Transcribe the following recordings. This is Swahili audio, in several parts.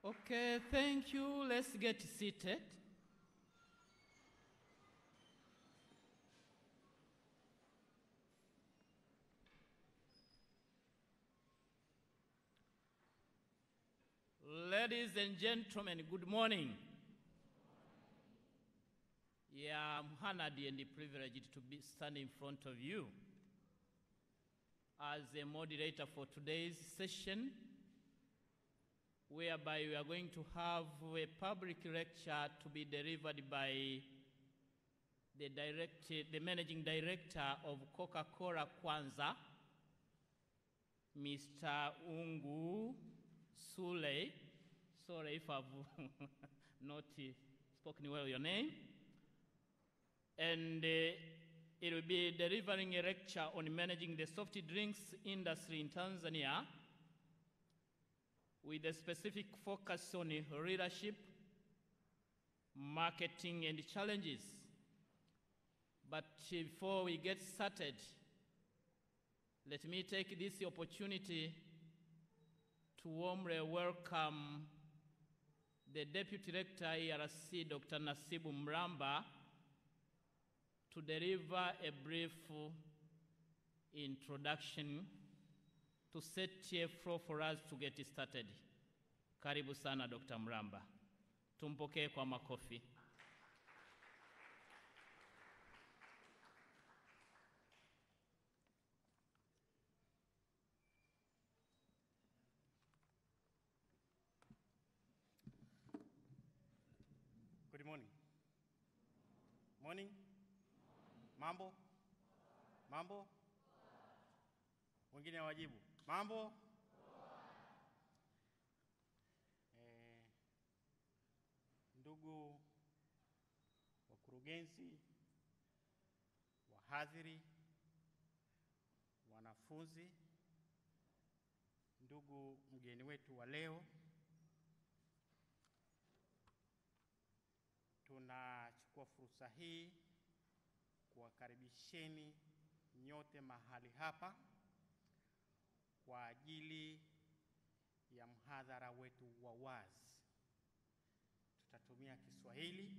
Okay, thank you. Let's get seated. Ladies and gentlemen, good morning. Yeah, I'm honored and privileged to be standing in front of you as a moderator for today's session, whereby we are going to have a public lecture to be delivered by the managing director of Coca-Cola Kwanza, Mr. Ungu Sule. Sorry if I've not spoken well your name. And it will be delivering a lecture on managing the soft drinks industry in Tanzania with a specific focus on leadership, marketing, and challenges. But before we get started, let me take this opportunity to warmly welcome the Deputy Rector ERC, Dr. Nasibu Mramba, to deliver a brief introduction to set a floor for us to get started. Karibu sana Dr. Mramba. Tumpokee kwa makofi. Good morning. Morning. Mambo? Mambo? Wengine wajibu. Mambo? Ndugu wakurugenzi, wahadhiri, wanafunzi, ndugu mgeni wetu wa leo, tunachukua fursa hii kuwakaribisheni nyote mahali hapa kwa ajili ya mhadhara wetu wa wazi. Tutatumia Kiswahili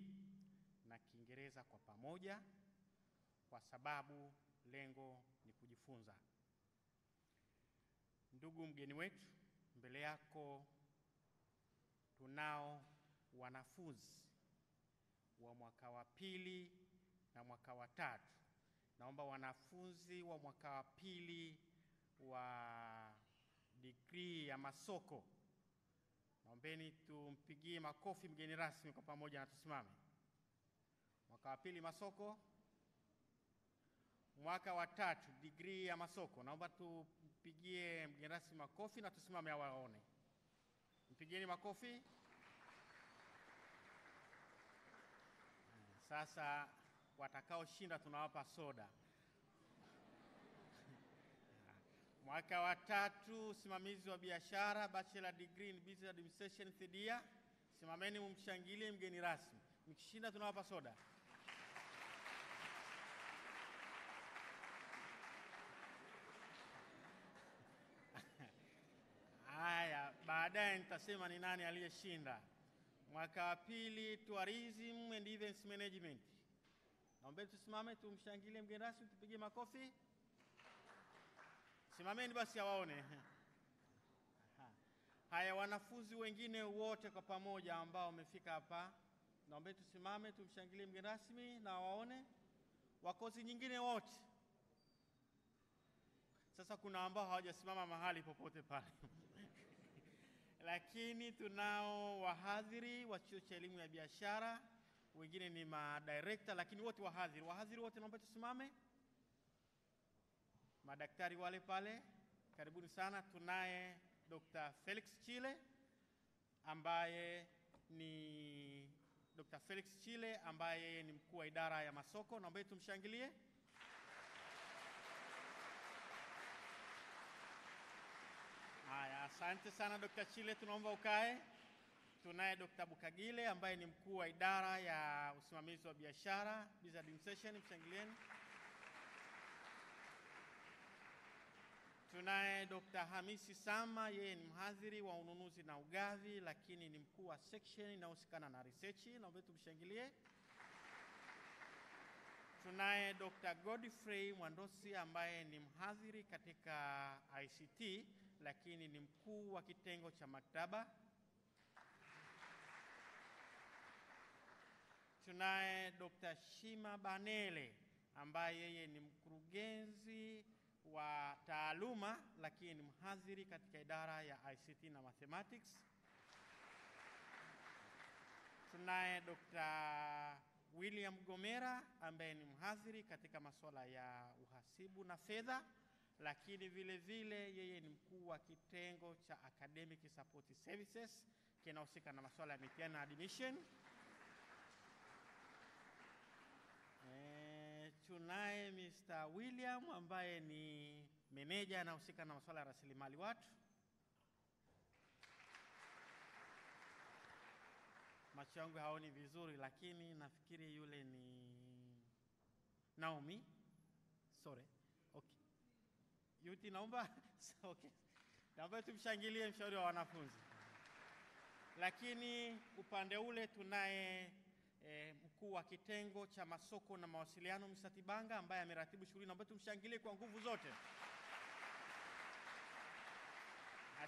na Kiingereza kwa pamoja kwa sababu lengo ni kujifunza. Ndugu mgeni wetu, mbele yako tunao wanafunzi wa mwaka wa pili na mwaka wa tatu. Naomba wanafunzi wa mwaka wa pili wa degree ya masoko, naombeni tumpigie makofi mgeni rasmi kwa pamoja na tusimame. Mwaka wa pili masoko. Mwaka wa tatu degree ya masoko, naomba tumpigie mgeni rasmi makofi na tusimame awaone. Mpigieni makofi. Sasa watakao shinda tunawapa soda. Mwaka wa tatu usimamizi wa biashara, bachelor degree in business administration third year. Simameni mumshangilie mgeni rasmi. Mkishinda tunawapa soda. Haya, baadaye nitasema ni nani aliyeshinda. Mwaka wa pili tourism and events management. Naomba tusimame tumshangilie mgeni rasmi, tupige makofi. Simameni basi awaone. Haya, wanafunzi wengine wote kwa pamoja ambao wamefika hapa, naomba tusimame tumshangilie mgeni rasmi na waone. Wakozi nyingine wote. Sasa kuna ambao hawajasimama mahali popote pale. Lakini tunao wahadhiri wa chuo cha elimu ya biashara, wengine ni madirector, lakini wote wahadhiri. Wahadhiri wote naomba tusimame. Madaktari wale pale, karibuni sana. Tunaye Dr. Felix Chile ambaye ni mkuu wa idara ya masoko, naomba tumshangilie. Haya, asante sana Dr. Chile, tunaomba ukae. Tunaye Dr. Bukagile ambaye ni mkuu wa idara ya usimamizi wa biashara, business administration, mshangilieni. Tunaye Dr. Hamisi Sama, yeye ni mhadhiri wa ununuzi na ugavi, lakini ni mkuu wa section inayohusikana na research. Naomba tumshangilie. Tunaye Dr. Godfrey Mwandosi ambaye ni mhadhiri katika ICT, lakini ni mkuu wa kitengo cha maktaba. Tunaye Dr. Shima Banele ambaye yeye ni mkurugenzi wa taaluma, lakini ni mhadhiri katika idara ya ICT na mathematics. Tunaye Dr. William Gomera ambaye ni mhadhiri katika masuala ya uhasibu na fedha, lakini vile vile yeye ni mkuu wa kitengo cha academic support services kinahusika na masuala ya mitihani na admission. Tunaye Mr. William ambaye ni meneja anahusika na masuala ya rasilimali watu. Macho yangu haoni vizuri, lakini nafikiri yule ni Naomi. Sorry. Okay. Yuti naomba. Okay. Naomba tumshangilie mshauri wa wanafunzi. Lakini upande ule tunaye mkuu wa kitengo cha masoko na mawasiliano Mr. Tibanga ambaye ameratibu shughuli. Naomba tumshangilie kwa nguvu zote.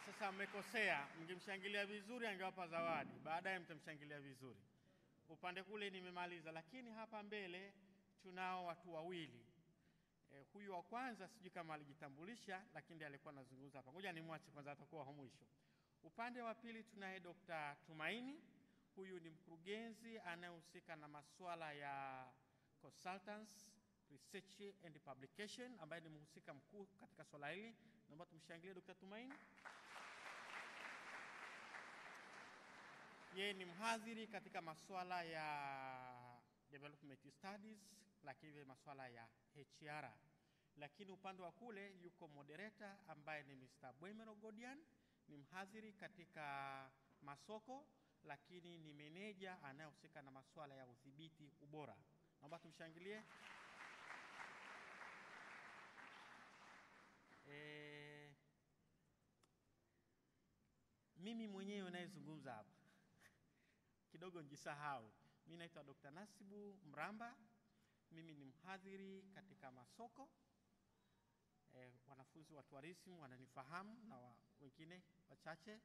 Sasa mmekosea, mngemshangilia vizuri angewapa zawadi. Baadaye mtamshangilia vizuri. Upande kule nimemaliza, lakini hapa mbele tunao watu wawili. Huyu wa kwanza sijui kama alijitambulisha, lakini ndiye alikuwa anazungumza hapa. Ngoja nimwache kwanza, atakuwa wa mwisho. Upande wa pili tunaye Dr. Tumaini. Huyu ni mkurugenzi anayehusika na masuala ya consultants, research and publication, ambaye ni mhusika mkuu katika swala hili. Naomba tumshangilie Dr. Tumaini. Yeye ni mhadhiri katika masuala ya development studies, lakini vile masuala ya HR. Lakini upande wa kule yuko moderator ambaye ni Mr. Bwemero Godian, ni mhadhiri katika masoko, lakini ni meneja anayehusika na masuala ya udhibiti ubora. Naomba tumshangilie. Mimi mwenyewe ninayezungumza hapa kidogo njisahau. Mimi naitwa Dr. Nasibu Mramba. Mimi ni mhadhiri katika masoko. Wanafunzi wa tourism wananifahamu na wengine wachache,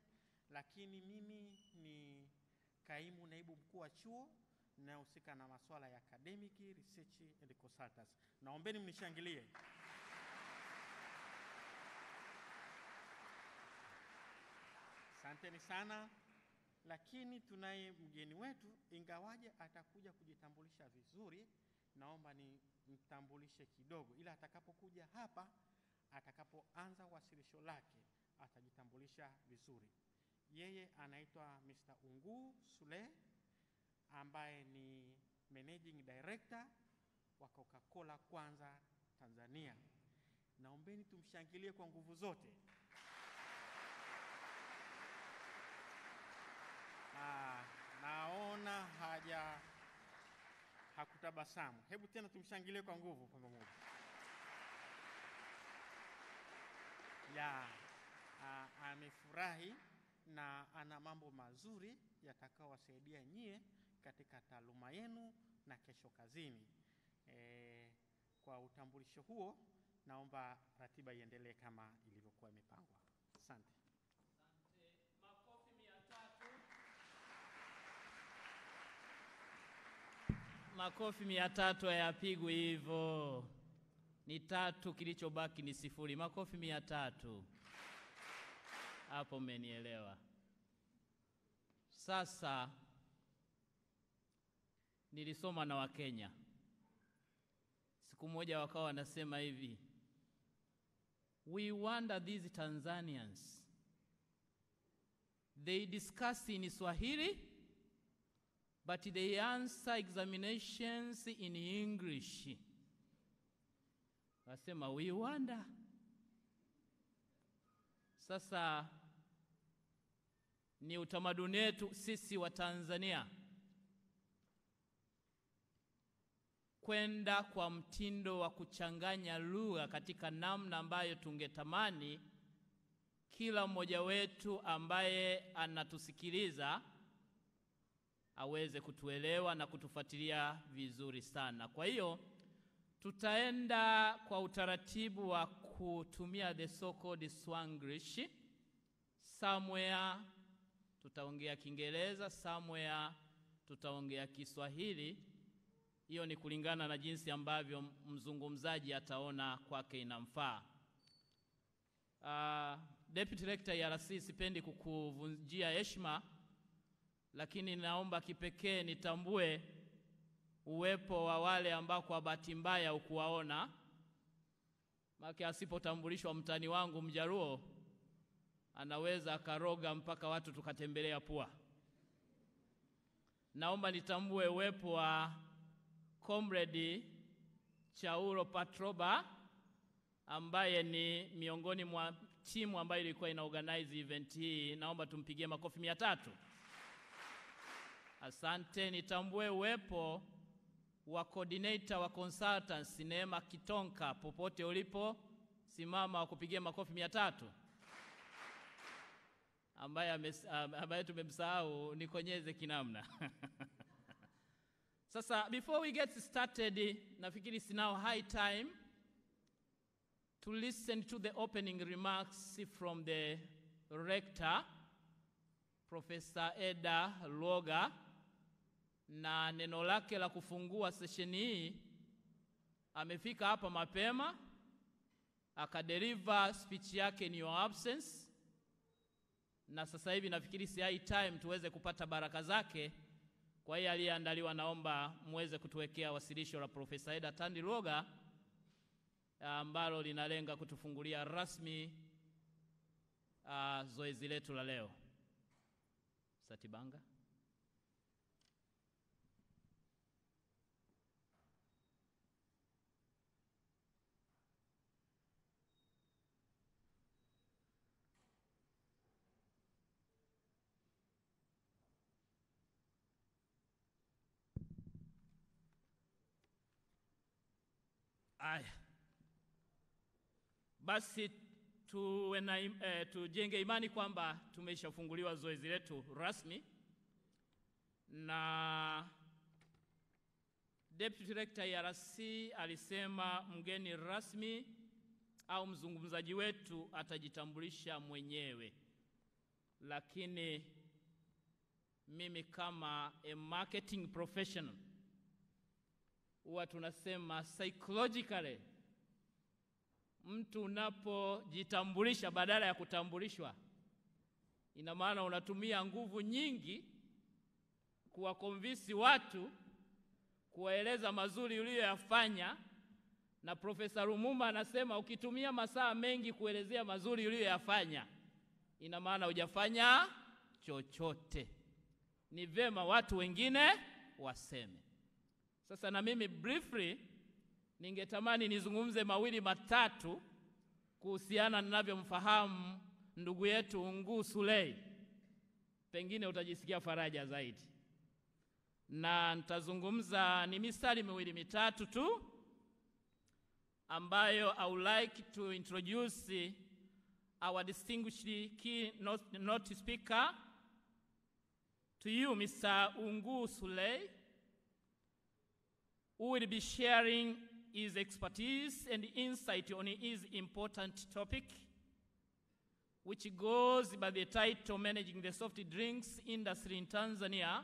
lakini mimi ni kaimu naibu mkuu wa chuo ninayehusika na masuala ya academic, research and consultants. Naombeni mnishangilie. Asanteni sana. Lakini tunaye mgeni wetu, ingawaje atakuja kujitambulisha vizuri, naomba ni mtambulishe kidogo, ila atakapokuja hapa, atakapoanza wasilisho lake, atajitambulisha vizuri. Yeye anaitwa Mr. Ungu Sule ambaye ni managing director wa Coca-Cola Kwanza Tanzania. Naombeni tumshangilie kwa nguvu zote. Naona hakutabasamu. Hebu tena tumshangilie kwa nguvu kwa pamoja. Amefurahi na ana mambo mazuri yatakayowasaidia nyie katika taaluma yenu na kesho kazini. Kwa utambulisho huo, naomba ratiba iendelee kama ilivyokuwa imepangwa. Asante. Makofi 300 hayapigwi hivyo. Ni 3, kilichobaki ni 0. Makofi 300. Hapo mmenielewa. Sasa nilisoma na Wakenya. Siku moja wakawa wanasema hivi: we wonder these Tanzanians, they discuss in Swahili but they answer examinations in English. Wasema we wonder. Sasa ni utamaduni wetu sisi wa Tanzania kwenda kwa mtindo wa kuchanganya lugha katika namna ambayo tungetamani kila mmoja wetu ambaye anatusikiliza aweze kutuelewa na kutufuatilia vizuri sana. Kwa hiyo tutaenda kwa utaratibu wa kutumia the so-called Swanglish. Somewhere tutaongea Kiingereza, somewhere tutaongea Kiswahili. Hiyo ni kulingana na jinsi ambavyo mzungumzaji ataona kwake inamfaa. Deputy Rector IRC, sipendi kukuvunjia heshima, lakini naomba kipekee nitambue uwepo wa wale ambao kwa bahati mbaya ukuwaona. Maana asipotambulishwa mtani wangu Mjaruo anaweza akaroga mpaka watu tukatembelea pua. Naomba nitambue uwepo wa Comrade Chauro Patroba ambaye ni miongoni mwa timu ambayo ilikuwa inaorganize event hii. Naomba tumpigie makofi 300. Asante. Nitambue uwepo wa coordinator wa consultants Neema Kitonka, popote ulipo simama wakupigie makofi 300. Ambaye tumemsahau nikonyeze kinamna. Sasa before we get started, nafikiri it's now high time to listen to the opening remarks from the rector, Professor Eda Luoga, na neno lake la kufungua session hii. Amefika hapa mapema, akadeliver speech yake in your absence, na sasa hivi nafikiri si high time tuweze kupata baraka zake. Kwa hiyo aliyeandaliwa, naomba muweze kutuwekea wasilisho la Professor Eda Tandi Luoga ambalo linalenga kutufungulia rasmi zoezi letu la leo. Satibanga. Basi tujenge imani kwamba tumeshafunguliwa zoezi letu rasmi, na Deputy Rector IRC alisema mgeni rasmi au mzungumzaji wetu atajitambulisha mwenyewe, lakini mimi kama a marketing professional huwa tunasema psychologically, mtu unapojitambulisha badala ya kutambulishwa, ina maana unatumia nguvu nyingi kuwakonvinsi watu, kuwaeleza mazuri uliyoyafanya. Na Professor Lumumba anasema ukitumia masaa mengi kuelezea mazuri uliyoyafanya, ina maana hujafanya chochote. Ni vema watu wengine waseme. Sasa na mimi briefly ningetamani nizungumze mawili matatu kuhusiana ninavyomfahamu ndugu yetu Nguu Sulei. Pengine utajisikia faraja zaidi. Na nitazungumza ni misali miwili mitatu tu ambayo I would like to introduce our distinguished keynote speaker to you, Mr. Nguu Sulei, who will be sharing his expertise and insight on his important topic, which goes by the title Managing the Soft Drinks Industry in Tanzania,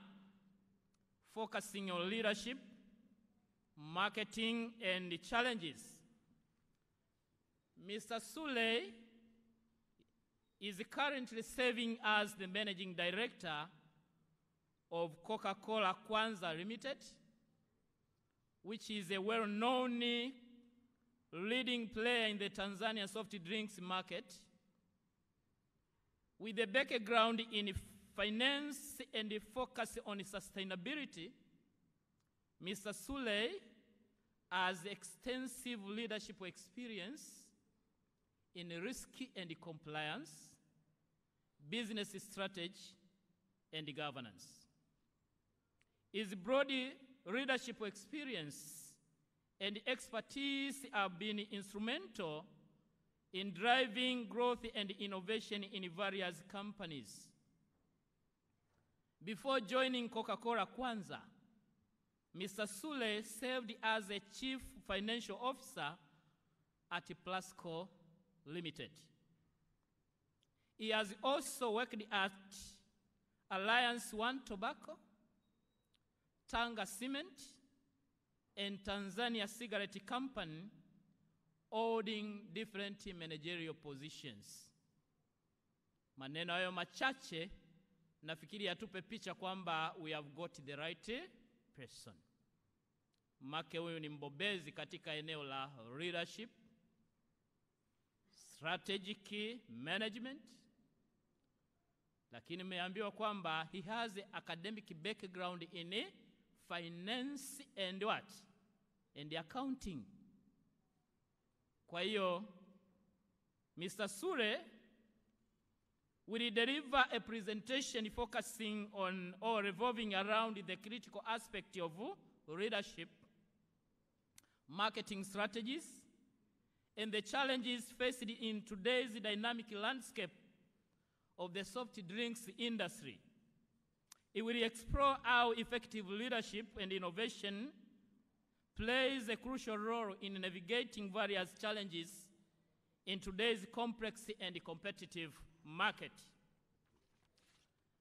focusing on leadership, marketing, and challenges. Mr. Sulei is currently serving as the Managing Director of Coca-Cola Kwanza Limited, which is a well-known leading player in the Tanzania soft drinks market. With a background in finance and a focus on sustainability, Mr. Sulei has extensive leadership experience in risk and compliance, business strategy, and governance. His broad leadership experience and expertise have been instrumental in driving growth and innovation in various companies. Before joining Coca-Cola Kwanza, Mr. Sule served as a Chief Financial Officer at Plasco Limited. He has also worked at Alliance One Tobacco, Tanga Cement, and Tanzania Cigarette Company, holding different managerial positions. Maneno hayo machache nafikiri atupe picha kwamba we have got the right person. Make huyu ni mbobezi katika eneo la leadership, strategic management, lakini meambiwa kwamba he has an academic background in finance and what? And accounting. Kwa hiyo, Mr. Sule will deliver a presentation focusing on or revolving around the critical aspect of leadership, marketing strategies, and the challenges faced in today's dynamic landscape of the soft drinks industry. It will explore how effective leadership and innovation plays a crucial role in navigating various challenges in today's complex and competitive market.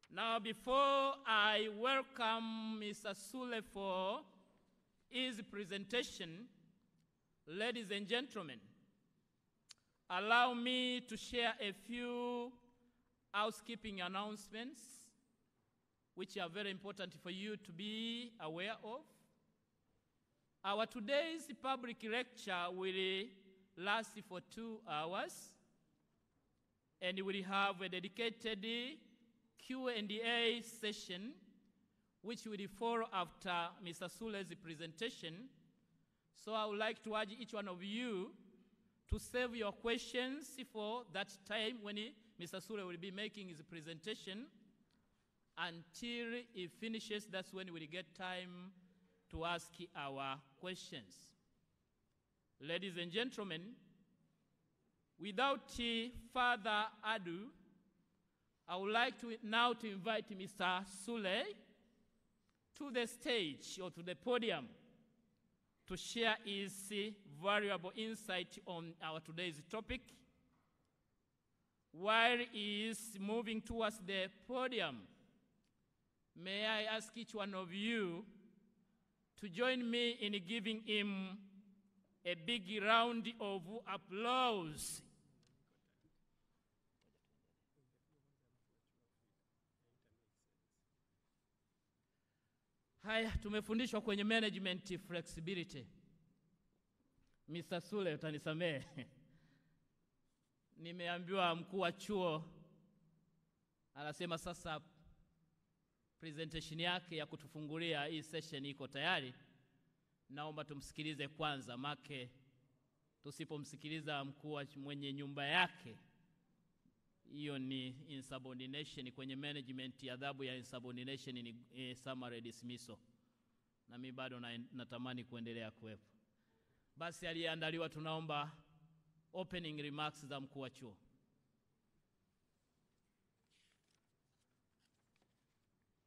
Now, before I welcome Mr. Sule for his presentation, ladies and gentlemen, allow me to share a few housekeeping announcements which are very important for you to be aware of. Our today's public lecture will last for 2 hours, and we will have a dedicated Q&A session which will follow after Mr. Sule's presentation. So I would like to urge each one of you to save your questions for that time when Mr. Sule will be making his presentation. Until he finishes, that's when we'll get time to ask our questions. Ladies and gentlemen, without further ado, I would like to now to invite Mr. Sule to the stage or to the podium to share his valuable insight on our today's topic. While he is moving towards the podium, may I ask each one of you to join me in giving him a big round of applause. Haya, tumefundishwa kwenye management flexibility. Mr. Sule, utanisamehe. Nimeambiwa mkuu wa chuo anasema sasa presentation yake ya kutufungulia hii session iko tayari. Naomba tumsikilize kwanza, make tusipomsikiliza mkuu mwenye nyumba yake, hiyo ni insubordination. Kwenye management adhabu ya insubordination ni summary dismissal, na mimi bado natamani kuendelea kuwepo. Basi aliyeandaliwa, tunaomba opening remarks za mkuu wa chuo.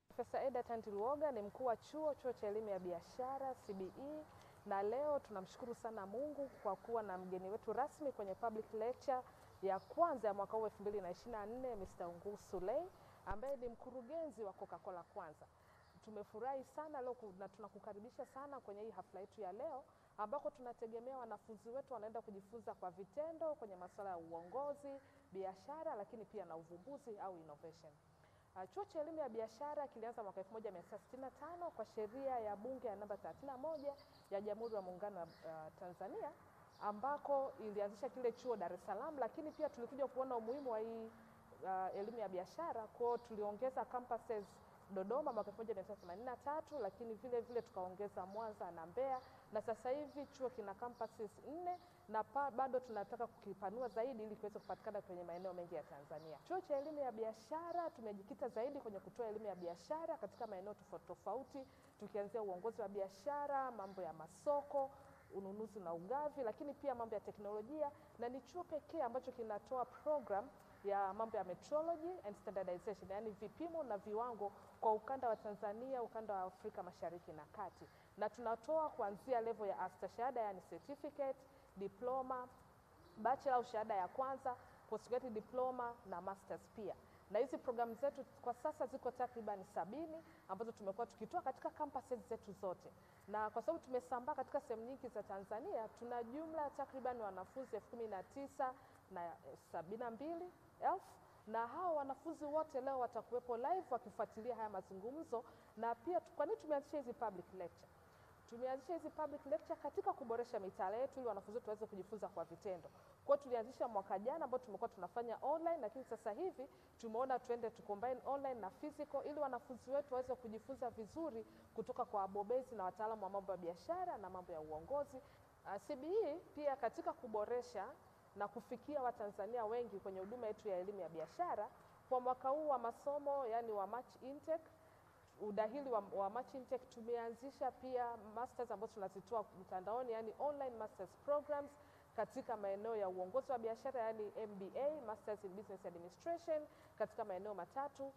Profesa Eda Tantiluoga ni mkuu wa chuo cha elimu ya biashara CBE, na leo tunamshukuru sana Mungu kwa kuwa na mgeni wetu rasmi kwenye public lecture ya kwanza ya mwaka huu 2024, Mr. Nguu Sule, ambaye ni mkurugenzi wa Coca-Cola Kwanza. Tumefurahi sana leo na tunakukaribisha sana kwenye hii hafla yetu ya leo, ambako tunategemea wanafunzi wetu wanaenda kujifunza kwa vitendo kwenye masuala ya uongozi, biashara, lakini pia na uvumbuzi au innovation. Chuo cha elimu ya biashara kilianza mwaka 1965 kwa sheria ya bunge ya namba 31 ya Jamhuri ya Muungano wa Tanzania, ambako ilianzisha kile chuo Dar es Salaam, lakini pia tulikuja kuona umuhimu wa hii elimu ya biashara, kwa tuliongeza campuses Dodoma mwaka 1983, lakini vile vile tukaongeza Mwanza na Mbeya, na sasa hivi chuo kina campuses 4 na bado tunataka kukipanua zaidi ili kiweze kupatikana kwenye maeneo mengi ya Tanzania. Chuo cha elimu ya biashara tumejikita zaidi kwenye kutoa elimu ya biashara katika maeneo tofauti tofauti, tukianzia uongozi wa biashara, mambo ya masoko, ununuzi na ugavi, lakini pia mambo ya teknolojia, na ni chuo pekee ambacho kinatoa program ya mambo ya metrology and standardization, yani vipimo na viwango kwa ukanda wa Tanzania, ukanda wa Afrika Mashariki na Kati. Na tunatoa kuanzia level ya astashahada, yani certificate, diploma, bachelor au shahada ya kwanza, postgraduate diploma na masters pia. Na hizi programu zetu kwa sasa ziko takriban 70 ambazo tumekuwa tukitoa katika campuses zetu zote. Na kwa sababu tumesambaa katika sehemu nyingi za Tanzania, tuna jumla takriban wanafunzi 19,072,000, na hao wanafunzi wote leo watakuwepo live wakifuatilia haya mazungumzo. Na pia kwa nini tumeanzisha hizi public lecture? Tumeanzisha hizi public lecture katika kuboresha mitaala yetu ili wanafunzi wetu waweze kujifunza kwa vitendo. Kwa hiyo tulianzisha mwaka jana ambao tumekuwa tunafanya online, lakini sasa hivi tumeona tuende combine online na physical ili wanafunzi wetu waweze kujifunza vizuri kutoka kwa wabobezi na wataalamu wa mambo ya biashara na mambo ya uongozi. CBE pia katika kuboresha na kufikia Watanzania wengi kwenye huduma yetu ya elimu ya biashara, kwa mwaka huu wa masomo, yani wa March intake, udahili wa March intake, tumeanzisha pia masters ambazo tunazitoa mtandaoni, yani online masters programs katika maeneo ya uongozi wa biashara, yani MBA, Masters in Business Administration, katika maeneo matatu,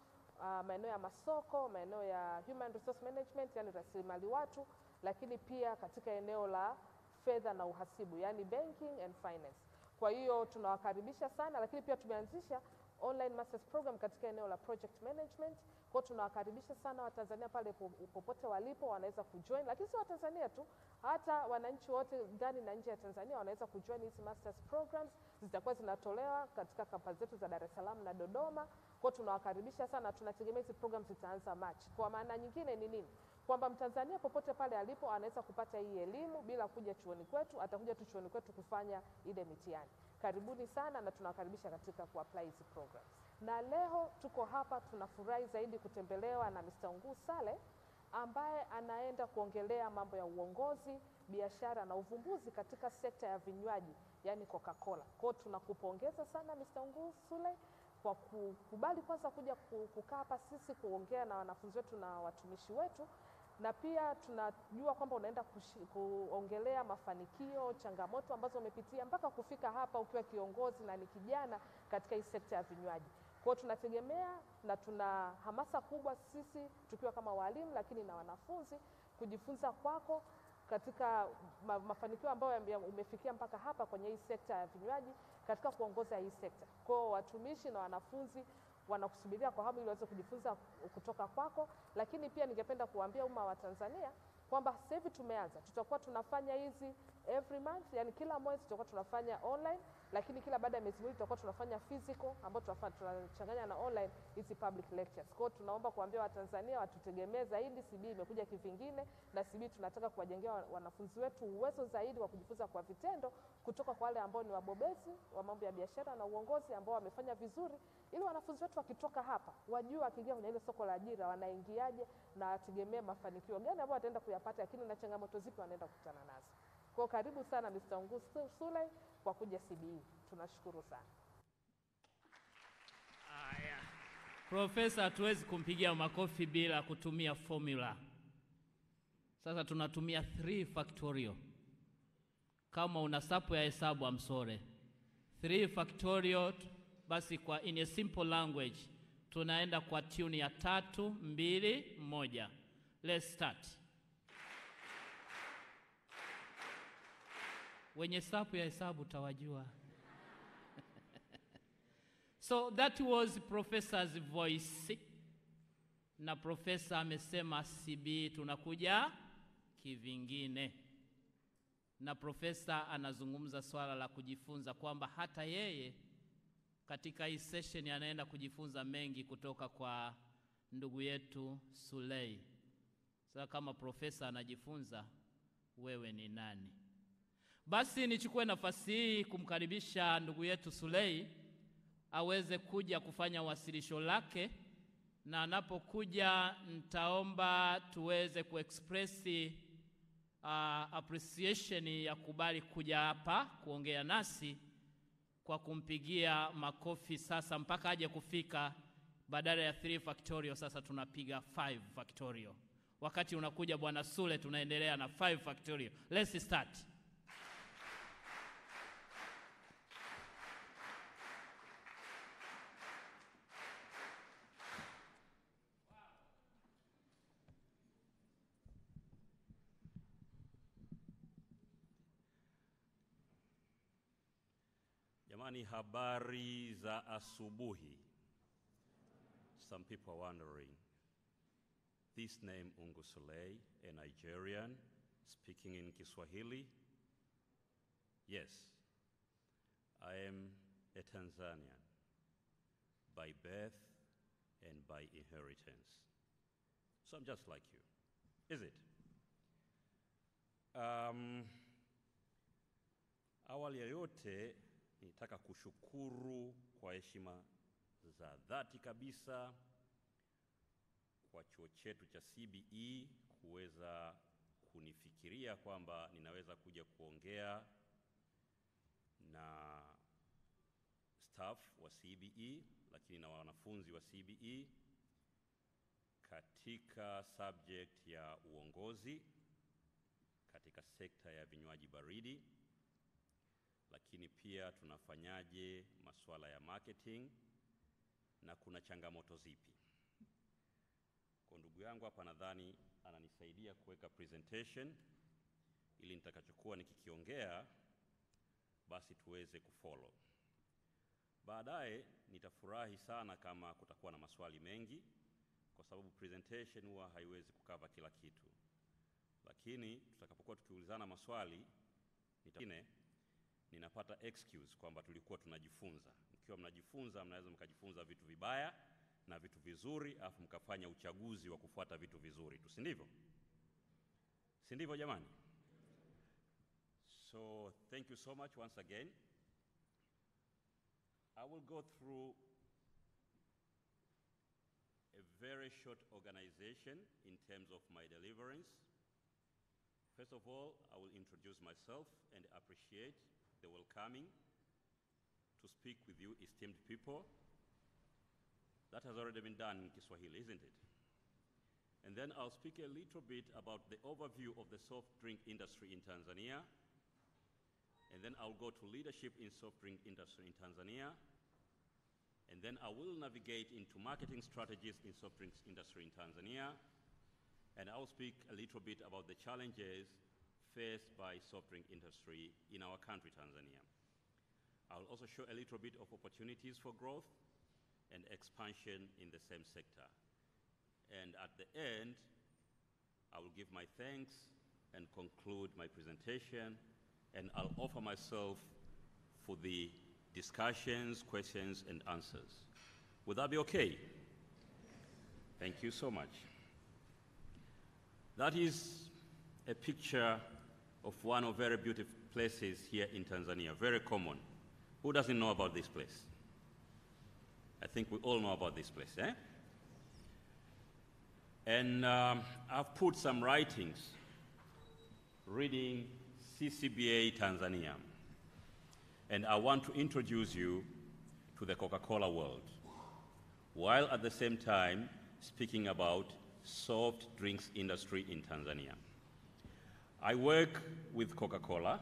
maeneo ya masoko, maeneo ya Human Resource Management, yani rasilimali watu, lakini pia katika eneo la fedha na uhasibu, yani Banking and Finance. Kwa hiyo tunawakaribisha sana, lakini pia tumeanzisha online masters program katika eneo la project management. Kwa tunawakaribisha sana Watanzania pale popote walipo wanaweza kujoin, lakini si Watanzania tu, hata wananchi wote ndani na nje ya Tanzania wanaweza kujoin hizi masters programs. Zitakuwa zinatolewa katika kampasi zetu za Dar es Salaam na Dodoma. Kwa tunawakaribisha sana, tunategemea hizi programs zitaanza March. Kwa maana nyingine ni nini? Kwamba Mtanzania popote pale alipo anaweza kupata hii elimu bila kuja chuoni kwetu, atakuja tu chuoni kwetu kufanya ile mitihani. Karibuni sana na tunawakaribisha katika kuapply hizi programs. Na leo tuko hapa tunafurahi zaidi kutembelewa na Mr. Nguu Sale ambaye anaenda kuongelea mambo ya uongozi, biashara na uvumbuzi katika sekta ya vinywaji, yani Coca-Cola. Kwa tunakupongeza sana Mr. Nguu Sale kwa kukubali kwanza kuja kukaa hapa sisi kuongea na wanafunzi wetu na watumishi wetu, na pia tunajua kwamba unaenda kuongelea mafanikio, changamoto ambazo umepitia mpaka kufika hapa ukiwa kiongozi na ni kijana katika hii sekta ya vinywaji. Kwa tunategemea na tuna hamasa kubwa sisi tukiwa kama walimu, lakini na wanafunzi kujifunza kwako katika mafanikio ambayo umefikia mpaka hapa kwenye hii sekta ya vinywaji, katika kuongoza hii sekta. Kwa watumishi na wanafunzi wanakusubiria kwa hamu ili waweze kujifunza kutoka kwako. Lakini pia ningependa kuambia umma wa Tanzania kwamba sasa hivi tumeanza, tutakuwa tunafanya hizi every month, yani kila mwezi tutakuwa tunafanya online, lakini kila baada ya miezi miwili tutakuwa tunafanya physical ambapo tunachanganya na online hizi public lectures. Kwa hiyo tunaomba kuambia Watanzania watutegemee zaidi. CBE imekuja kivingine, na CBE tunataka kuwajengea wanafunzi wetu uwezo zaidi wa kujifunza kwa vitendo kutoka kwa wale ambao ni wabobezi wa mambo ya biashara na uongozi ambao wamefanya vizuri, ili wanafunzi wetu wakitoka hapa wajue wakiingia kwenye ile soko la ajira wanaingiaje na wategemee mafanikio gani ambayo wataenda kuyapata, lakini na changamoto zipi wanaenda kukutana nazo. Kwa karibu sana Mr. Nguu Sule kwa kuja CBE. Tunashukuru sana. Profesa hatuwezi kumpigia makofi bila kutumia formula. Sasa tunatumia 3 factorial. Kama una sapu ya hesabu amsore. 3 factorial basi kwa in a simple language tunaenda kwa tune ya 3, 2, 1. Let's start. Wenye sapu ya hesabu tawajua. So that was Professor's voice. Na profesa amesema CBE tunakuja kivingine. Na profesa anazungumza swala la kujifunza kwamba hata yeye katika hii session anaenda kujifunza mengi kutoka kwa ndugu yetu Sulei. Sasa kama profesa anajifunza, wewe ni nani? Basi nichukue nafasi hii kumkaribisha ndugu yetu Sulei aweze kuja kufanya wasilisho lake, na anapokuja nitaomba tuweze kuexpress appreciation ya kubali kuja hapa kuongea nasi kwa kumpigia makofi sasa mpaka aje kufika. Badala ya 3 factorial sasa tunapiga 5 factorial. Wakati unakuja Bwana Sule tunaendelea na 5 factorial. Let's start. Jamani, habari za asubuhi. Some people are wondering. This name Ungusule, a Nigerian speaking in Kiswahili. Yes, I am a Tanzanian by birth and by inheritance. So I'm just like you, is it? Awali ya yote nitaka kushukuru kwa heshima za dhati kabisa kwa chuo chetu cha CBE kuweza kunifikiria kwamba ninaweza kuja kuongea na staff wa CBE lakini na wanafunzi wa CBE katika subject ya uongozi katika sekta ya vinywaji baridi, lakini pia tunafanyaje masuala ya marketing na kuna changamoto zipi. Kwa ndugu yangu hapa nadhani ananisaidia kuweka presentation ili nitakachokuwa nikikiongea basi tuweze kufollow. Baadaye nitafurahi sana kama kutakuwa na maswali mengi kwa sababu presentation huwa haiwezi kukava kila kitu. Lakini tutakapokuwa tukiulizana maswali ninapata excuse kwamba tulikuwa tunajifunza. Mkiwa mnajifunza mnaweza mkajifunza vitu vibaya na vitu vizuri afu mkafanya uchaguzi wa kufuata vitu vizuri tu, si ndivyo? Si ndivyo jamani? So thank you so much once again. I will go through a very short organization in terms of my deliverance. First of all, I will introduce myself and appreciate the welcoming to speak with you esteemed people. That has already been done in Kiswahili, isn't it? And then I'll speak a little bit about the overview of the soft drink industry in Tanzania. And then I'll go to leadership in soft drink industry in Tanzania. And then I will navigate into marketing strategies in soft drinks industry in Tanzania. And I'll speak a little bit about the challenges faced by soft drink industry in our country, Tanzania. I'll also show a little bit of opportunities for growth and expansion in the same sector. And at the end, I will give my thanks and conclude my presentation, and I'll offer myself for the discussions, questions, and answers. Would that be okay? Thank you so much. That is a picture of one of very beautiful places here in Tanzania, very common. Who doesn't know about this place? I think we all know about this place, eh? And I've put some writings reading CCBA Tanzania. And I want to introduce you to the Coca-Cola world, while at the same time speaking about soft drinks industry in Tanzania. I work with Coca-Cola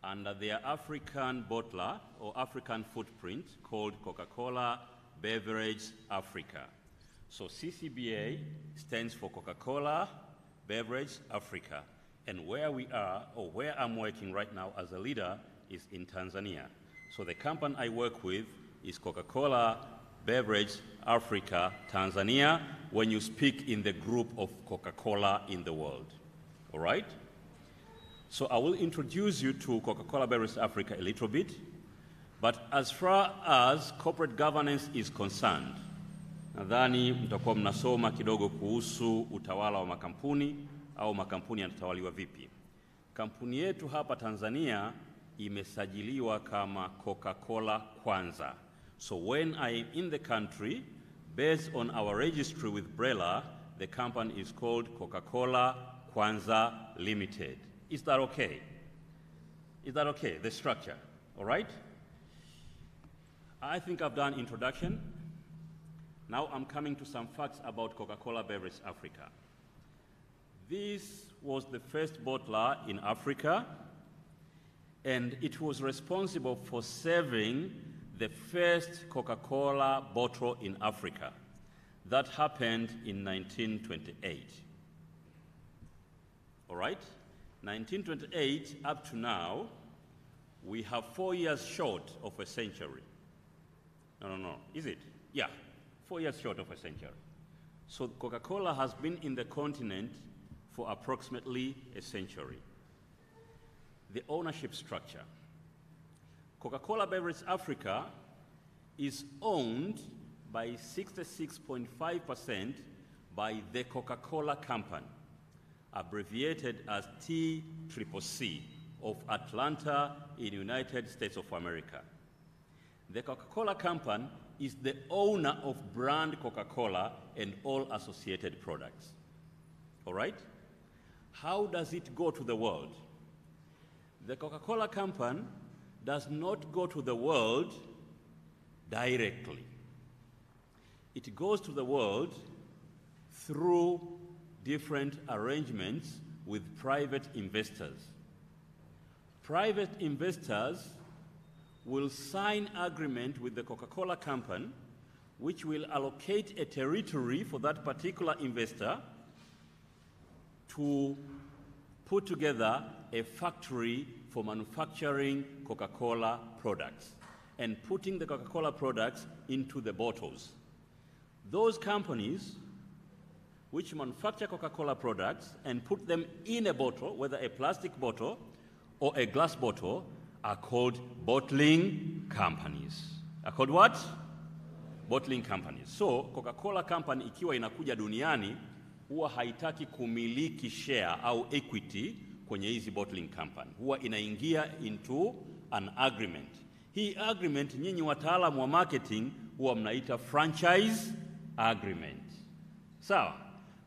under their African bottler or African footprint called Coca-Cola Beverage Africa. So CCBA stands for Coca-Cola Beverage Africa. And where we are, or where I'm working right now as a leader, is in Tanzania. So the company I work with is Coca-Cola Beverage Africa, Tanzania, when you speak in the group of Coca-Cola in the world, all right? So I will introduce you to Coca-Cola Beverage Africa a little bit, but as far as corporate governance is concerned, nadhani mtakuwa mnasoma kidogo kuhusu utawala wa makampuni au makampuni yanatawaliwa vipi. Kampuni yetu hapa Tanzania imesajiliwa kama Coca-Cola Kwanza. So when I am in the country, based on our registry with BRELA, the company is called Coca-Cola Kwanza Limited. Is that okay? Is that okay, the structure? All right? I think I've done introduction. Now I'm coming to some facts about Coca-Cola Beverage Africa. This was the first bottler in Africa, and it was responsible for serving the first Coca-Cola bottle in Africa. That happened in 1928. All right? 1928 up to now, we have 4 years short of a century. No. Is it? Yeah, 4 years short of a century. So Coca-Cola has been in the continent for approximately a century. The ownership structure. Coca-Cola Beverages Africa is owned by 66.5% by the Coca-Cola Company, abbreviated as TCCC, of Atlanta in the United States of America. The Coca-Cola Company is the owner of brand Coca-Cola and all associated products. All right? How does it go to the world? The Coca-Cola Company does not go to the world directly. It goes to the world through different arrangements with private investors. Private investors will sign agreement with the Coca-Cola Company, which will allocate a territory for that particular investor to put together a factory for manufacturing Coca-Cola products and putting the Coca-Cola products into the bottles. Those companies which manufacture Coca-Cola products and put them in a bottle, whether a plastic bottle or a glass bottle, are called bottling companies. Are called what? Bottling companies. So, Coca-Cola Company ikiwa inakuja duniani, huwa haitaki kumiliki share au equity kwenye hizi bottling company. Huwa inaingia into an agreement. Hii agreement nyinyi wataalamu wa marketing huwa mnaita franchise agreement. Sawa?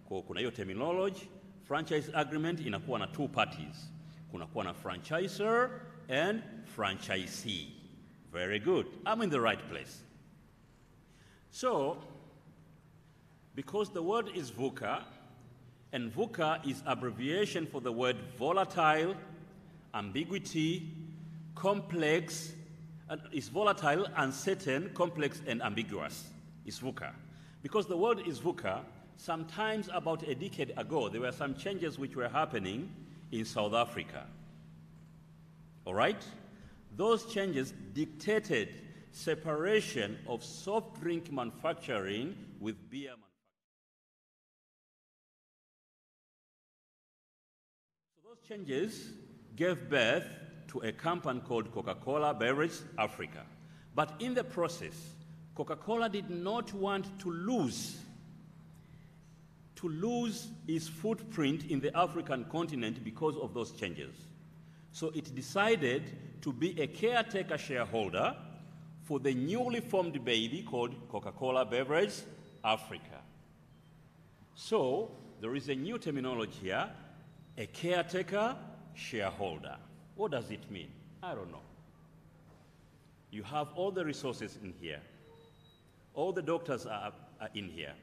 Kwa kuna hiyo terminology, franchise agreement inakuwa na two parties. Kunakuwa na franchisor and franchisee. Very good. I'm in the right place. So, because the word is VUCA, and VUCA is abbreviation for the word volatile, ambiguity, complex, is volatile, uncertain, complex, and ambiguous. It's VUCA. Because the word is VUCA, sometimes about a decade ago, there were some changes which were happening in South Africa. All right? Those changes dictated separation of soft drink manufacturing with beer manufacturing. So those changes gave birth to a company called Coca-Cola Beverages Africa. But in the process, Coca-Cola did not want to lose its footprint in the African continent because of those changes. So it decided to be a caretaker shareholder for the newly formed baby called Coca-Cola Beverages Africa. So there is a new terminology here, a caretaker shareholder. What does it mean? I don't know. You have all the resources in here. All the doctors are in here.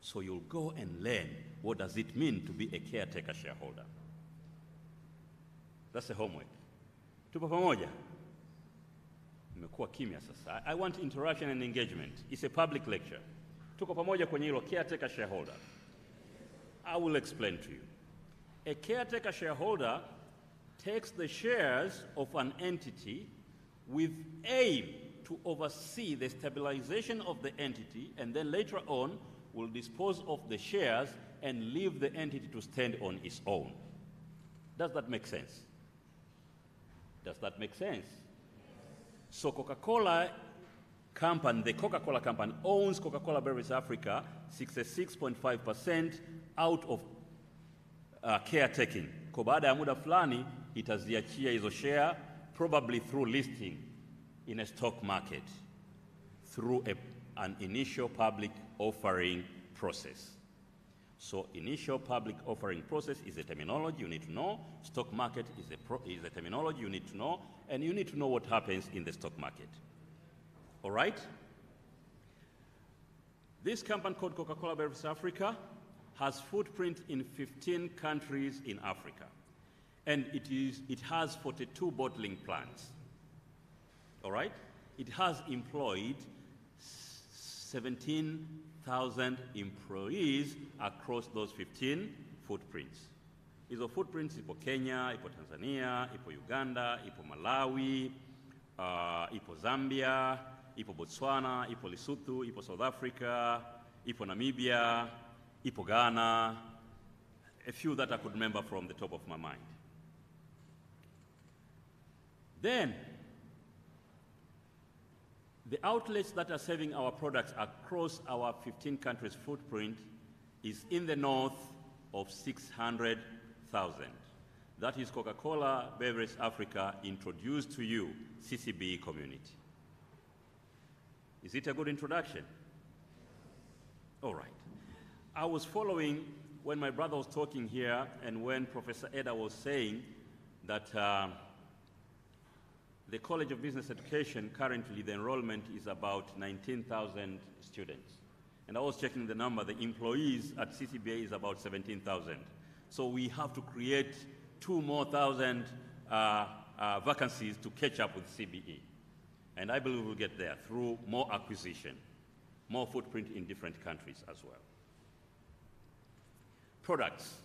So you'll go and learn what does it mean to be a caretaker shareholder. That's the homework. Tupo pamoja? Nimekuwa kimya sasa. I want interaction and engagement. It's a public lecture. Tuko pamoja kwenye hilo caretaker shareholder. I will explain to you. A caretaker shareholder takes the shares of an entity with aim to oversee the stabilization of the entity, and then later on will dispose of the shares and leave the entity to stand on its own. Does that make sense? Does that make sense? So Coca-Cola Company, the Coca-Cola Company owns Coca-Cola Beverages Africa 66.5% out of caretaking. Kwa baada ya muda fulani itaziachia hizo share probably through listing in a stock market through an initial public offering process. So initial public offering process is a terminology you need to know. Stock market is a terminology you need to know, and you need to know what happens in the stock market. All right? This company called Coca-Cola Beverages Africa has footprint in 15 countries in Africa, and it has 42 bottling plants. All right? It has employed 17,000 employees across those 15 footprints. Hizo footprints ipo Kenya, ipo Tanzania, ipo Uganda, ipo Malawi, ipo Zambia, ipo Botswana, ipo Lesotho, ipo South Africa, ipo Namibia, ipo Ghana, a few that I could remember from the top of my mind. Then, the outlets that are serving our products across our 15 countries footprint is in the north of 600,000. That is Coca-Cola Beverage Africa introduced to you, CCBE community. Is it a good introduction? All right. I was following when my brother was talking here and when Professor Eda was saying that the College of Business Education, currently the enrollment is about 19,000 students. And I was checking the number, the employees at CCBA is about 17,000. So we have to create 2,000 more vacancies to catch up with CBE. And I believe we'll get there through more acquisition, more footprint in different countries as well. Products.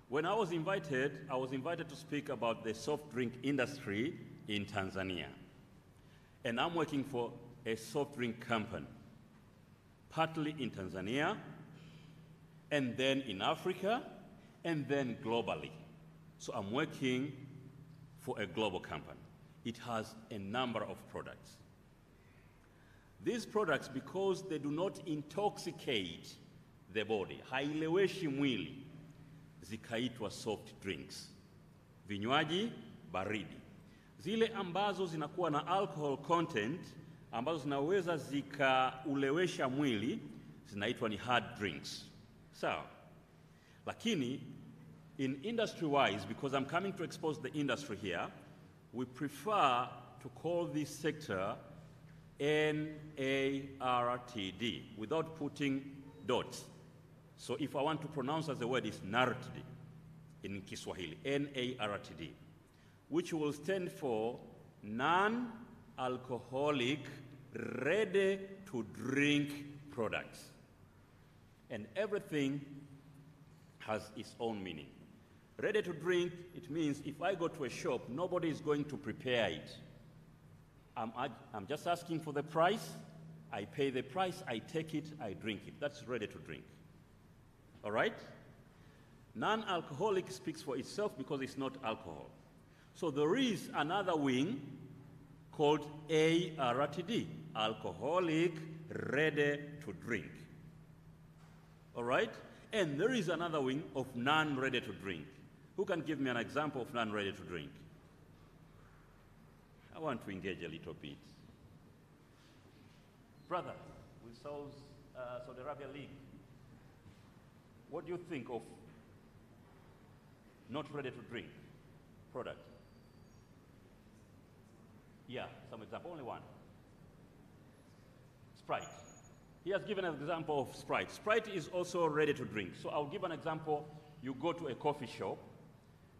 When I was invited to speak about the soft drink industry in Tanzania. And I'm working for a soft drink company, partly in Tanzania, and then in Africa, and then globally. So I'm working for a global company. It has a number of products. These products, because they do not intoxicate the body, haileweshi mwili, zikaitwa soft drinks, vinywaji baridi. Zile ambazo zinakuwa na alcohol content, ambazo zinaweza zikaulewesha mwili, zinaitwa ni hard drinks. Sawa. Lakini, in industry-wise, because I'm coming to expose the industry here, we prefer to call this sector NARTD, without putting dots. So if I want to pronounce as the word is NARTD in Kiswahili, NARTD, which will stand for non-alcoholic, ready-to-drink products. And everything has its own meaning. Ready to drink, it means if I go to a shop, nobody is going to prepare it. I'm just asking for the price, I pay the price, I take it, I drink it. That's ready to drink. All right? Non-alcoholic speaks for itself because it's not alcohol. So there is another wing called ARTD, alcoholic ready to drink. All right? And there is another wing of non-ready to drink. Who can give me an example of non-ready to drink? I want to engage a little bit. Brother, with Saudi Arabia League, what do you think of not ready to drink product? Yeah, some example, only one. Sprite. He has given an example of Sprite. Sprite is also ready to drink. So I'll give an example. You go to a coffee shop,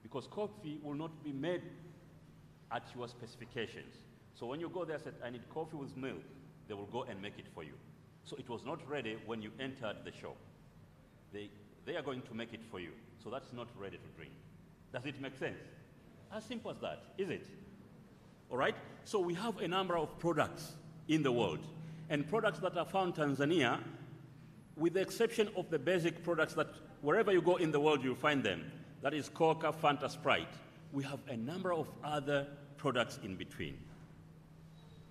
because coffee will not be made at your specifications. So when you go there and say, I need coffee with milk, they will go and make it for you. So it was not ready when you entered the shop. They are going to make it for you. So that's not ready to drink. Does it make sense? As simple as that, is it? All right? So we have a number of products in the world. And products that are found in Tanzania, with the exception of the basic products that wherever you go in the world you'll find them, that is Coca, Fanta, Sprite. We have a number of other products in between.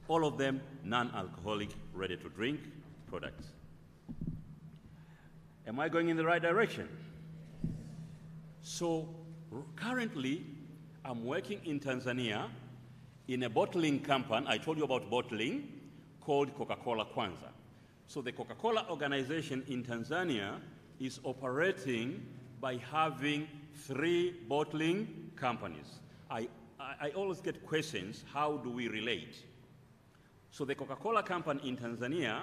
All of them non-alcoholic, ready-to-drink products. Am I going in the right direction? So currently, I'm working in Tanzania in a bottling company. I told you about bottling, called Coca-Cola Kwanza. So the Coca-Cola organization in Tanzania is operating by having 3 bottling companies. I always get questions, how do we relate? So the Coca-Cola company in Tanzania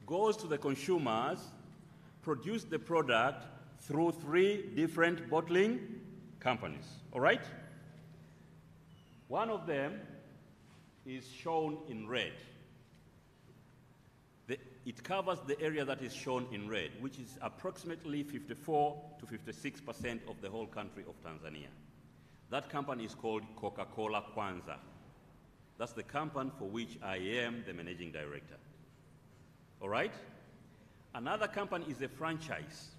goes to the consumers, produce the product through 3 different bottling companies, all right? One of them is shown in red. it covers the area that is shown in red, which is approximately 54 to 56% of the whole country of Tanzania. That company is called Coca-Cola Kwanza. That's the company for which I am the managing director. All right? Another company is a franchise,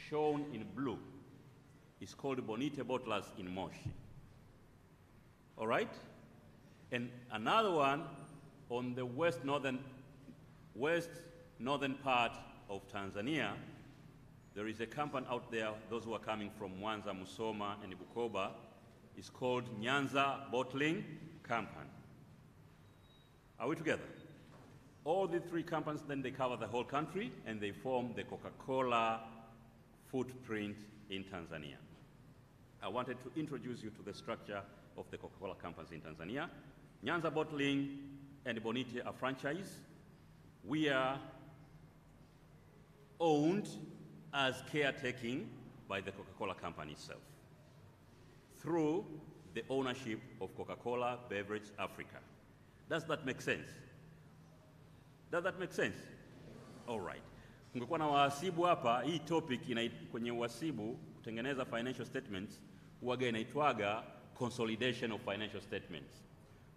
shown in blue. It's called Bonite Bottlers in Moshi. All right? And another one on the west northern part of Tanzania, there is a company out there, those who are coming from Mwanza, Musoma, and Bukoba, is called Nyanza Bottling Company. Are we together? All the three companies, then they cover the whole country, and they form the Coca-Cola footprint in Tanzania. I wanted to introduce you to the structure of the Coca-Cola companies in Tanzania. Nyanza Bottling and Bonite are franchise. We are owned as caretaking by the Coca-Cola company itself through the ownership of Coca-Cola Beverage Africa. Does that make sense? Does that make sense? All right. Kungekuwa na wahasibu hapa, hii topic kwenye uhasibu kutengeneza financial statements huwaga inaitwaga consolidation of financial statements.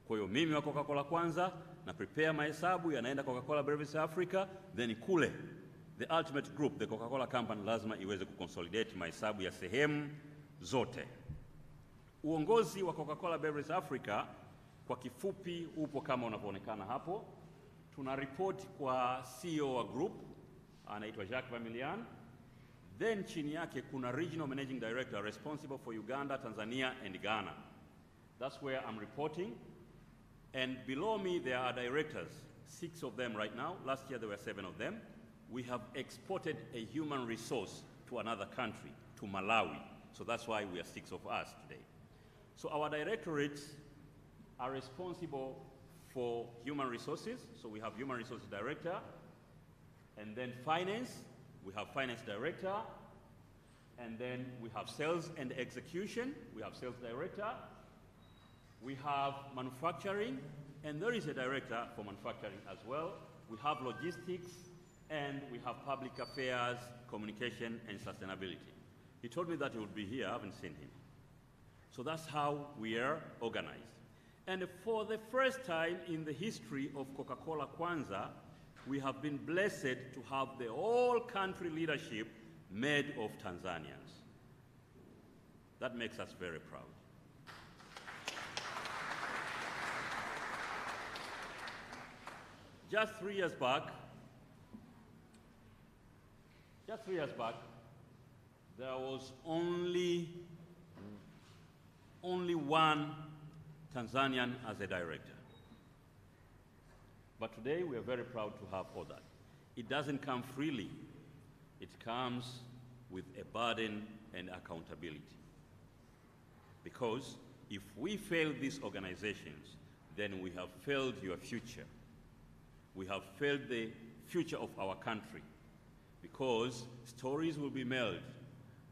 Kwa hiyo mimi wa Coca-Cola Kwanza na prepare mahesabu yanaenda Coca-Cola Beverage Africa, then kule the ultimate group, the Coca-Cola company, lazima iweze kuconsolidate mahesabu ya sehemu zote. Uongozi wa Coca-Cola Beverage Africa kwa kifupi upo kama unavyoonekana hapo. Tuna report kwa CEO wa group anaitwa Jacques Vamilian. Then chini yake kuna regional managing director responsible for Uganda, Tanzania and Ghana. That's where I'm reporting. And below me there are directors, 6 of them right now. Last year there were 7 of them. We have exported a human resource to another country, to Malawi. So that's why we are 6 of us today. So our directorates are responsible for human resources. So we have human resources director, and then finance, we have finance director, and then we have sales and execution, we have sales director, we have manufacturing, and there is a director for manufacturing as well. We have logistics, and we have public affairs, communication, and sustainability. He told me that he would be here. I haven't seen him. So that's how we are organized. And for the first time in the history of Coca-Cola Kwanza, we have been blessed to have the whole country leadership made of Tanzanians. That makes us very proud. Just 3 years back, there was only one Tanzanian as a director. But today we are very proud to have all that. It doesn't come freely. It comes with a burden and accountability. Because if we fail these organizations, then we have failed your future. We have failed the future of our country. Because stories will be mailed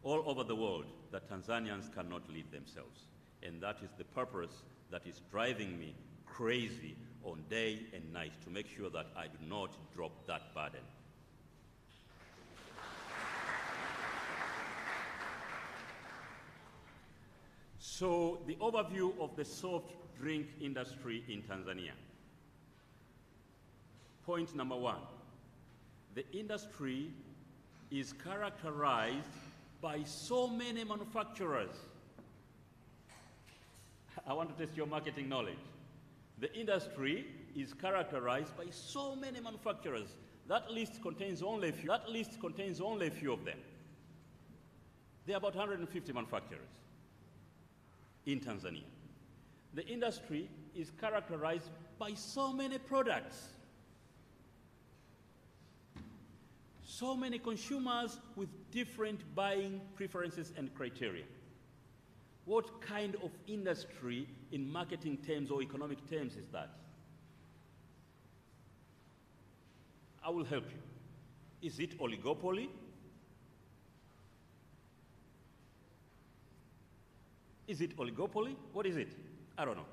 all over the world that Tanzanians cannot lead themselves. And that is the purpose that is driving me crazy on day and night to make sure that I do not drop that burden. So the overview of the soft drink industry in Tanzania. Point number 1, the industry is characterized by so many manufacturers. I want to test your marketing knowledge. The industry is characterized by so many manufacturers. That list contains only a few. Of them. There are about 150 manufacturers in Tanzania. The industry is characterized by so many products. So many consumers with different buying preferences and criteria. What kind of industry in marketing terms or economic terms is that? I will help you. Is it oligopoly? Is it oligopoly? What is it? I don't know.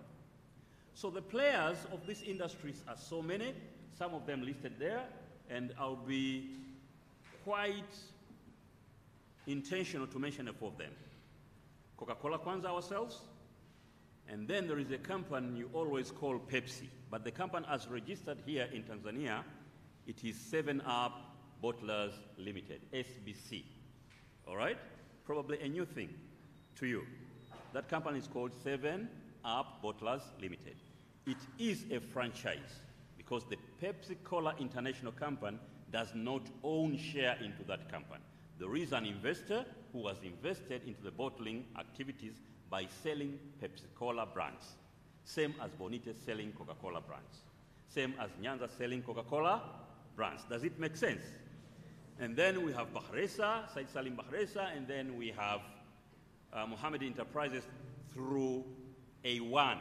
So the players of these industries are so many. some of them listed there, and I'll be quite intentional to mention a few of them. Coca-Cola Kwanza ourselves, and then there is a company you always call Pepsi, but the company as registered here in Tanzania, it is 7-Up Bottlers Limited, SBC, all right? Probably a new thing to you. That company is called 7-Up Bottlers Limited. It is a franchise because the Pepsi-Cola International Company does not own share into that company. There is an investor who has invested into the bottling activities by selling Pepsi-Cola brands. Same as Bonite selling Coca-Cola brands. Same as Nyanza selling Coca-Cola brands. Does it make sense? And then we have Bahresa, Said Salim Bahresa, and then we have Mohammed Enterprises through A1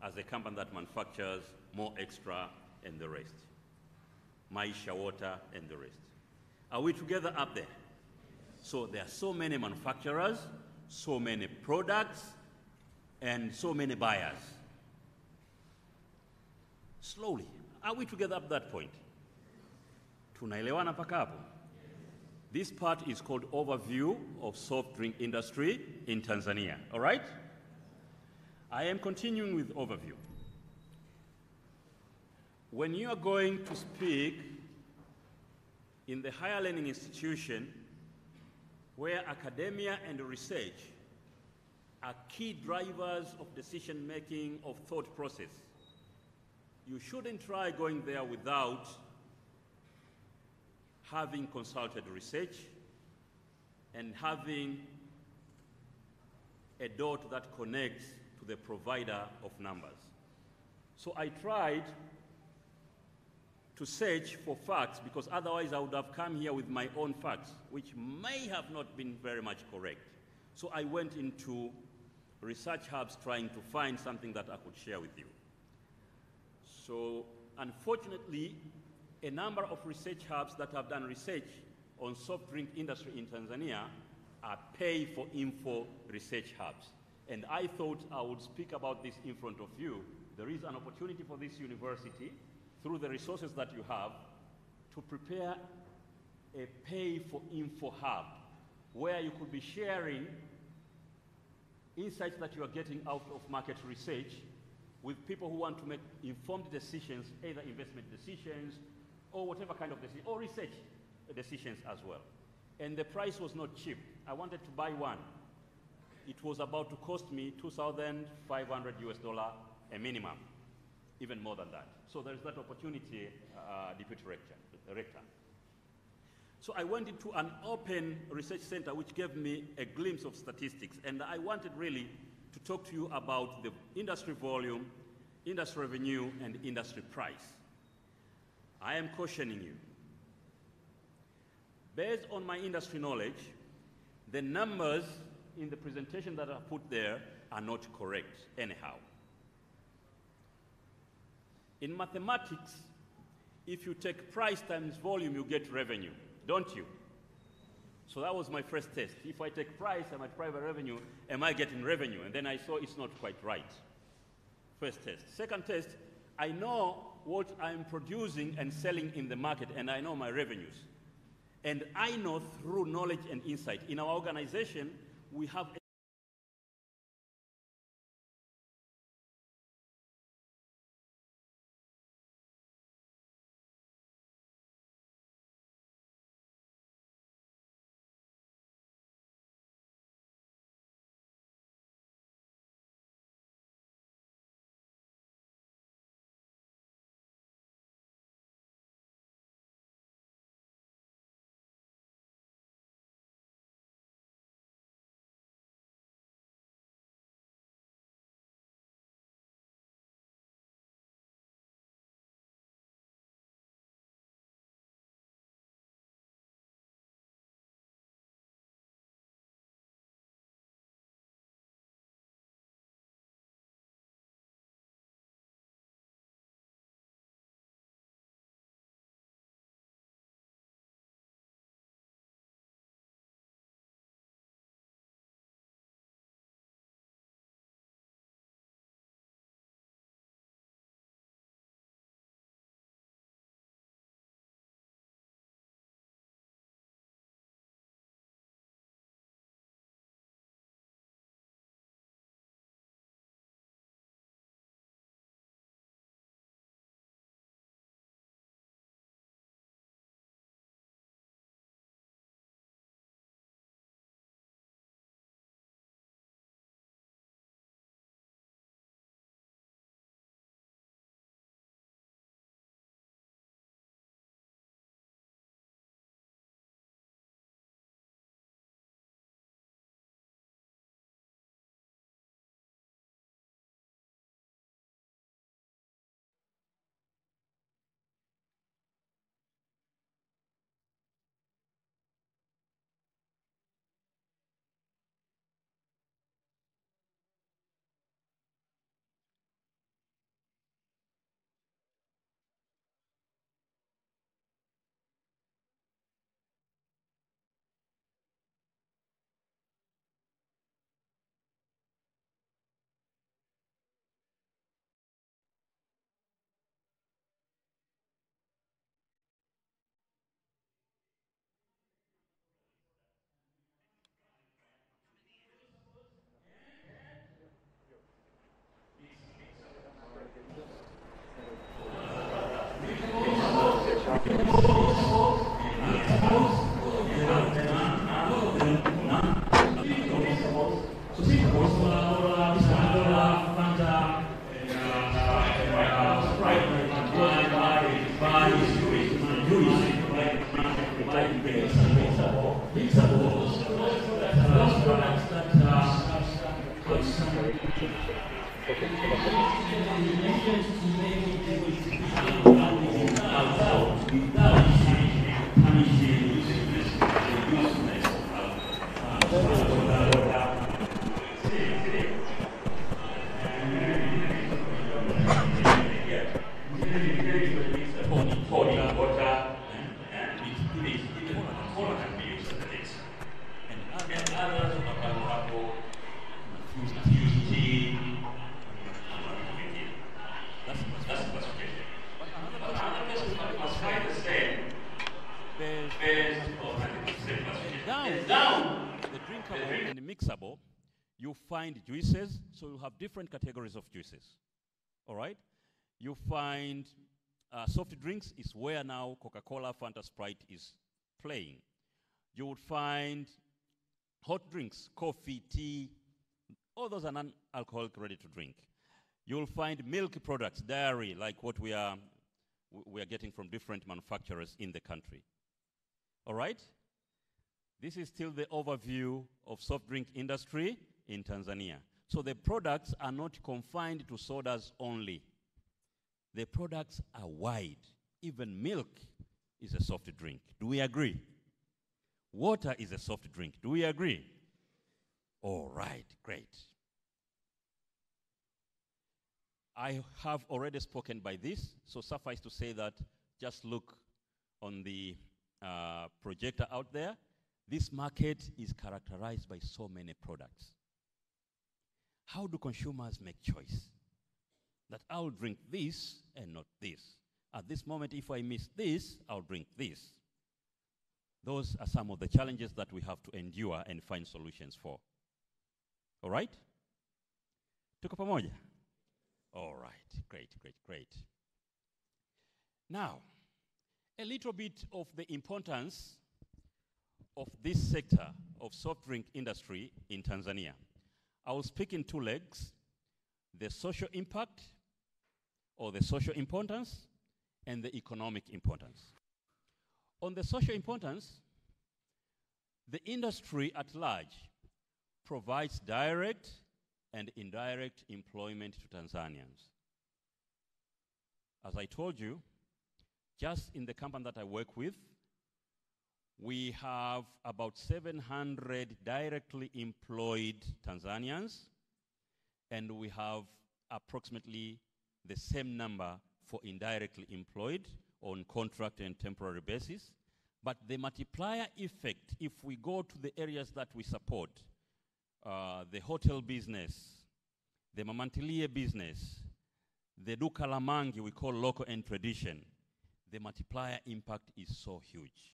as a company that manufactures More Extra and the rest. Maisha Water and the rest. Are we together up there? So there are so many manufacturers, so many products, and so many buyers. Slowly. Are we together up that point? Tunaelewana mpaka hapo? This part is called Overview of Soft Drink Industry in Tanzania, all right? I am continuing with overview. When you are going to speak in the higher learning institution where academia and research are key drivers of decision-making, of thought process, you shouldn't try going there without having consulted research and having a dot that connects to the provider of numbers. So I tried to search for facts because otherwise I would have come here with my own facts, which may have not been very much correct. So I went into research hubs trying to find something that I could share with you. So unfortunately, a number of research hubs that have done research on soft drink industry in Tanzania are pay-for-info research hubs. And I thought I would speak about this in front of you. There is an opportunity for this university, through the resources that you have, to prepare a pay-for-info hub where you could be sharing insights that you are getting out of market research with people who want to make informed decisions, either investment decisions or whatever kind of decision, or research decisions as well. And the price was not cheap. I wanted to buy one. It was about to cost me $2,500 a minimum, even more than that. So there's that opportunity, Deputy Rector. So I went into an open research center which gave me a glimpse of statistics, and I wanted really to talk to you about the industry volume, industry revenue, and industry price. I am cautioning you. Based on my industry knowledge, the numbers in the presentation that I put there are not correct anyhow. In mathematics, if you take price times volume, you get revenue, don't you? So that was my first test. If I take price and my private revenue, am I getting revenue? And then I saw it's not quite right. First test. Second test, I know what I'm producing and selling in the market, and I know my revenues. And I know through knowledge and insight. In our organization, we have Mixables, those products that are consumed. And down the drinkable and mixable, you find juices, so you have different categories of juices. All right? You find soft drinks is where now Coca-Cola, Fanta, Sprite is playing. You would find hot drinks, coffee, tea, all those are non-alcoholic ready to drink. You'll find milk products, dairy, like what we are getting from different manufacturers in the country. All right? This is still the overview of soft drink industry in Tanzania. So the products are not confined to sodas only. The products are wide. Even milk is a soft drink. Do we agree? Water is a soft drink. Do we agree? All right, great. I have already spoken by this, so suffice to say that just look on the projector out there. This market is characterized by so many products. How do consumers make choice? That I'll drink this and not this. At this moment, if I miss this, I'll drink this. Those are some of the challenges that we have to endure and find solutions for. All right? Tuko pamoja? All right, great, great, great. Now, a little bit of the importance of this sector of soft drink industry in Tanzania. I will speak in two legs: the social impact or the social importance and the economic importance. On the social importance, the industry at large provides direct and indirect employment to Tanzanians. As I told you, just in the company that I work with, we have about 700 directly employed Tanzanians, and we have approximately the same number for indirectly employed on contract and temporary basis. But the multiplier effect, if we go to the areas that we support, the hotel business, the mamantilie business, the duka la mangi we call local and tradition, the multiplier impact is so huge.